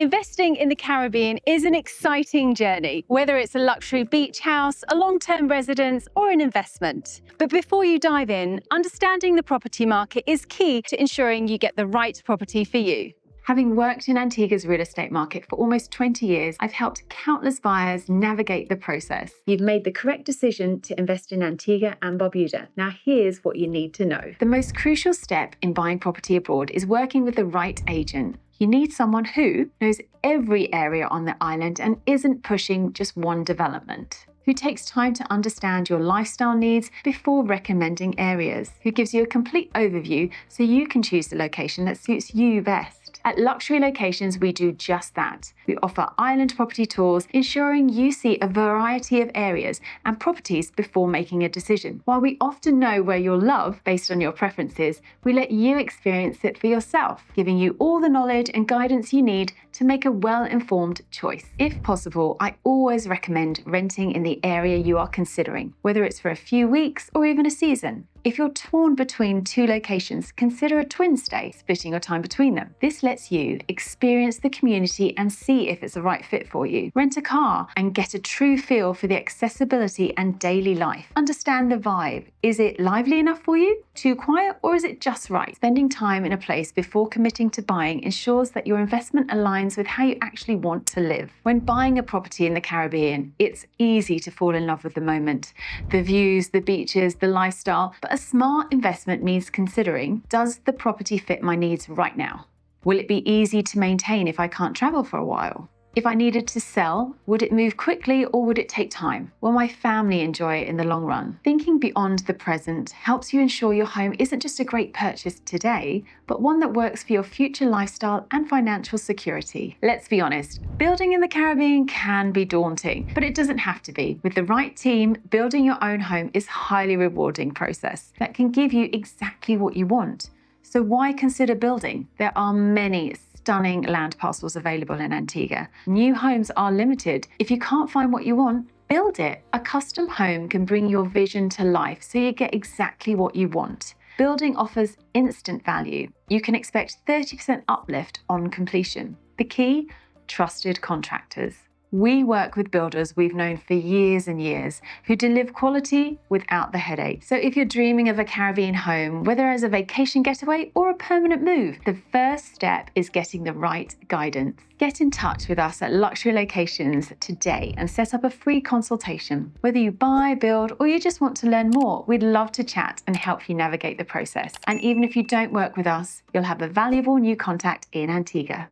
Investing in the Caribbean is an exciting journey, whether it's a luxury beach house, a long-term residence, or an investment. But before you dive in, understanding the property market is key to ensuring you get the right property for you. Having worked in Antigua's real estate market for almost 20 years, I've helped countless buyers navigate the process. You've made the correct decision to invest in Antigua and Barbuda. Now here's what you need to know. The most crucial step in buying property abroad is working with the right agent. You need someone who knows every area on the island and isn't pushing just one development, who takes time to understand your lifestyle needs before recommending areas, who gives you a complete overview so you can choose the location that suits you best. At Luxury Locations, we do just that. We offer island property tours, ensuring you see a variety of areas and properties before making a decision. While we often know where you'll love based on your preferences, we let you experience it for yourself, giving you all the knowledge and guidance you need to make a well-informed choice. If possible, I always recommend renting in the area you are considering, whether it's for a few weeks or even a season. If you're torn between two locations, consider a twin stay, splitting your time between them. This lets you experience the community and see if it's the right fit for you. Rent a car and get a true feel for the accessibility and daily life. Understand the vibe. Is it lively enough for you? Too quiet? Or is it just right? Spending time in a place before committing to buying ensures that your investment aligns with how you actually want to live. When buying a property in the Caribbean, it's easy to fall in love with the moment. The views, the beaches, the lifestyle, but a smart investment means considering, does the property fit my needs right now? Will it be easy to maintain if I can't travel for a while? If I needed to sell, would it move quickly or would it take time? Will my family enjoy it in the long run? Thinking beyond the present helps you ensure your home isn't just a great purchase today, but one that works for your future lifestyle and financial security. Let's be honest, building in the Caribbean can be daunting, but it doesn't have to be. With the right team, building your own home is a highly rewarding process that can give you exactly what you want. So why consider building? There are many stunning land parcels available in Antigua. New homes are limited. If you can't find what you want, build it. A custom home can bring your vision to life so you get exactly what you want. Building offers instant value. You can expect 30% uplift on completion. The key? Trusted contractors. We work with builders we've known for years and years who deliver quality without the headache. So if you're dreaming of a Caribbean home, whether as a vacation getaway or a permanent move, the first step is getting the right guidance. Get in touch with us at Luxury Locations today and set up a free consultation. Whether you buy, build, or you just want to learn more, we'd love to chat and help you navigate the process. And even if you don't work with us, you'll have a valuable new contact in Antigua.